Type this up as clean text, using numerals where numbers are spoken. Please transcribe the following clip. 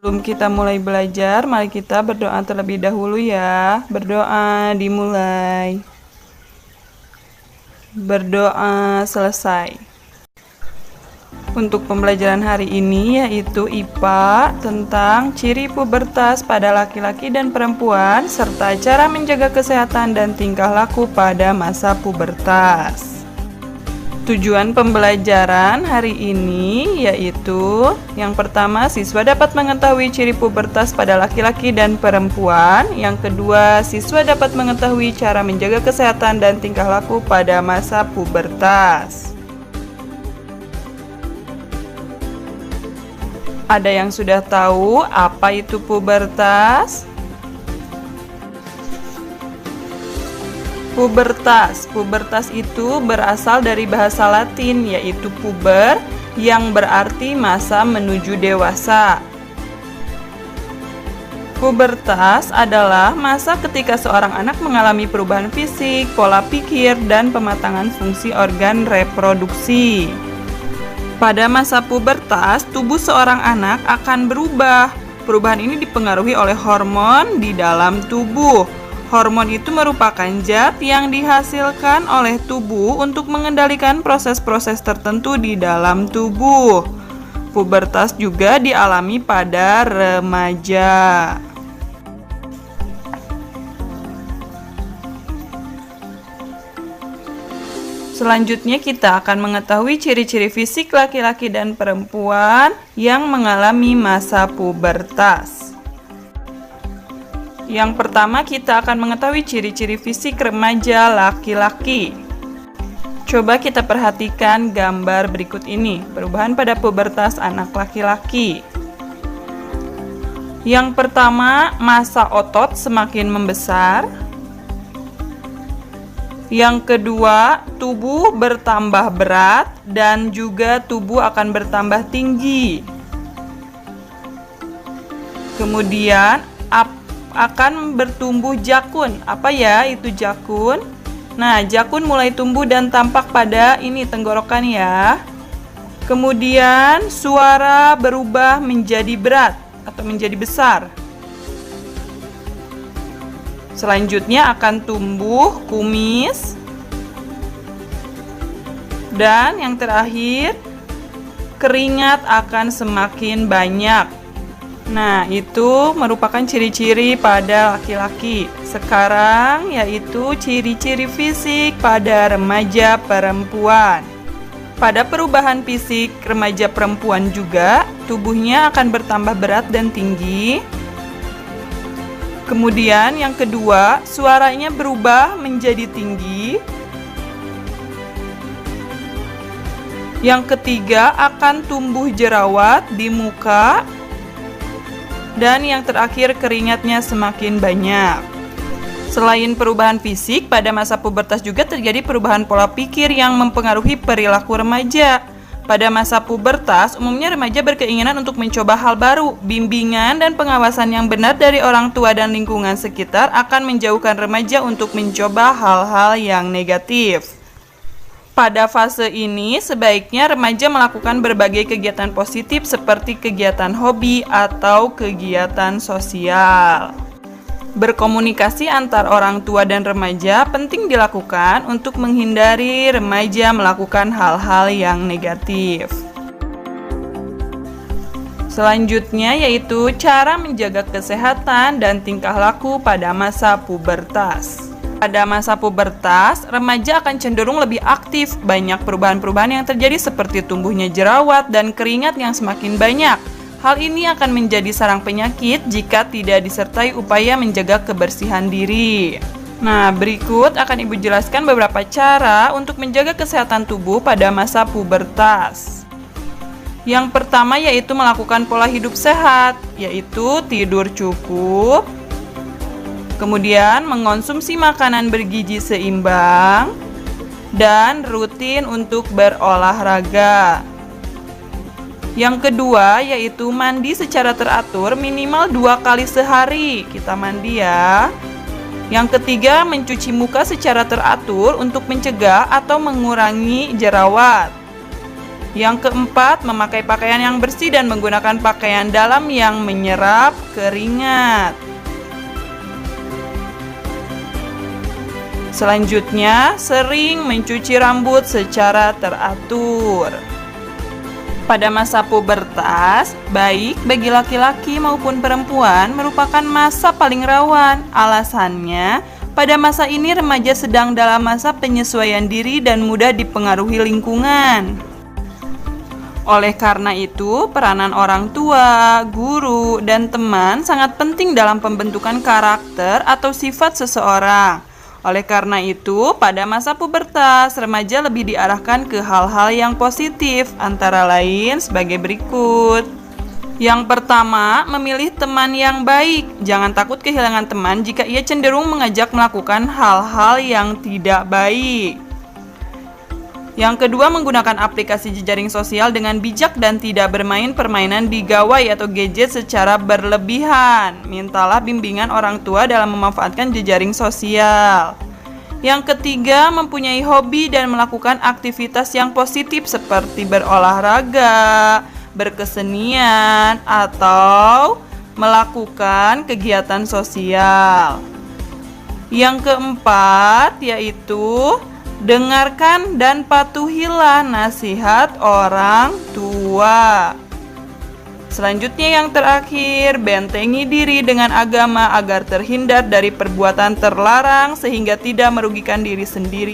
Sebelum kita mulai belajar, mari kita berdoa terlebih dahulu ya. Berdoa dimulai. Berdoa selesai. Untuk pembelajaran hari ini yaitu IPA tentang ciri pubertas pada laki-laki dan perempuan serta cara menjaga kesehatan dan tingkah laku pada masa pubertas. Tujuan pembelajaran hari ini yaitu yang pertama, siswa dapat mengetahui ciri pubertas pada laki-laki dan perempuan. Yang kedua, siswa dapat mengetahui cara menjaga kesehatan dan tingkah laku pada masa pubertas. Ada yang sudah tahu apa itu pubertas? Pubertas itu berasal dari bahasa Latin yaitu puber yang berarti masa menuju dewasa. Pubertas adalah masa ketika seorang anak mengalami perubahan fisik, pola pikir, dan pematangan fungsi organ reproduksi. Pada masa pubertas, tubuh seorang anak akan berubah. Perubahan ini dipengaruhi oleh hormon di dalam tubuh. Hormon itu merupakan zat yang dihasilkan oleh tubuh untuk mengendalikan proses-proses tertentu di dalam tubuh. Pubertas juga dialami pada remaja. Selanjutnya kita akan mengetahui ciri-ciri fisik laki-laki dan perempuan yang mengalami masa pubertas. Yang pertama, kita akan mengetahui ciri-ciri fisik remaja laki-laki. Coba kita perhatikan gambar berikut ini, perubahan pada pubertas anak laki-laki. Yang pertama, massa otot semakin membesar. Yang kedua, tubuh bertambah berat dan juga tubuh akan bertambah tinggi. Kemudian, akan bertumbuh jakun. Apa ya itu jakun? Nah, jakun mulai tumbuh dan tampak pada ini tenggorokan ya. Kemudian suara berubah menjadi berat atau menjadi besar. Selanjutnya akan tumbuh kumis. Dan yang terakhir, keringat akan semakin banyak. Nah, itu merupakan ciri-ciri pada laki-laki. Sekarang yaitu ciri-ciri fisik pada remaja perempuan. Pada perubahan fisik remaja perempuan juga, tubuhnya akan bertambah berat dan tinggi. Kemudian yang kedua, suaranya berubah menjadi tinggi. Yang ketiga, akan tumbuh jerawat di muka. Dan yang terakhir, keringatnya semakin banyak. Selain perubahan fisik, pada masa pubertas juga terjadi perubahan pola pikir yang mempengaruhi perilaku remaja. Pada masa pubertas, umumnya remaja berkeinginan untuk mencoba hal baru. Bimbingan dan pengawasan yang benar dari orang tua dan lingkungan sekitar akan menjauhkan remaja untuk mencoba hal-hal yang negatif. Pada fase ini, sebaiknya remaja melakukan berbagai kegiatan positif seperti kegiatan hobi atau kegiatan sosial. Berkomunikasi antar orang tua dan remaja penting dilakukan untuk menghindari remaja melakukan hal-hal yang negatif. Selanjutnya yaitu cara menjaga kesehatan dan tingkah laku pada masa pubertas. Pada masa pubertas, remaja akan cenderung lebih aktif. Banyak perubahan-perubahan yang terjadi seperti tumbuhnya jerawat dan keringat yang semakin banyak. Hal ini akan menjadi sarang penyakit jika tidak disertai upaya menjaga kebersihan diri. Nah, berikut akan Ibu jelaskan beberapa cara untuk menjaga kesehatan tubuh pada masa pubertas. Yang pertama yaitu melakukan pola hidup sehat, yaitu tidur cukup. Kemudian mengonsumsi makanan bergizi seimbang dan rutin untuk berolahraga. Yang kedua yaitu mandi secara teratur minimal 2 kali sehari. Kita mandi ya. Yang ketiga, mencuci muka secara teratur untuk mencegah atau mengurangi jerawat. Yang keempat, memakai pakaian yang bersih dan menggunakan pakaian dalam yang menyerap keringat. Selanjutnya, sering mencuci rambut secara teratur. Pada masa pubertas, baik bagi laki-laki maupun perempuan merupakan masa paling rawan. Alasannya, pada masa ini remaja sedang dalam masa penyesuaian diri dan mudah dipengaruhi lingkungan. Oleh karena itu, peranan orang tua, guru, dan teman sangat penting dalam pembentukan karakter atau sifat seseorang. Oleh karena itu, pada masa pubertas, remaja lebih diarahkan ke hal-hal yang positif, antara lain sebagai berikut. Yang pertama, memilih teman yang baik. Jangan takut kehilangan teman jika ia cenderung mengajak melakukan hal-hal yang tidak baik. Yang kedua, menggunakan aplikasi jejaring sosial dengan bijak dan tidak bermain permainan di gawai atau gadget secara berlebihan. Mintalah bimbingan orang tua dalam memanfaatkan jejaring sosial. Yang ketiga, mempunyai hobi dan melakukan aktivitas yang positif seperti berolahraga, berkesenian, atau melakukan kegiatan sosial. Yang keempat, yaitu dengarkan dan patuhilah nasihat orang tua. Selanjutnya yang terakhir, bentengi diri dengan agama agar terhindar dari perbuatan terlarang sehingga tidak merugikan diri sendiri.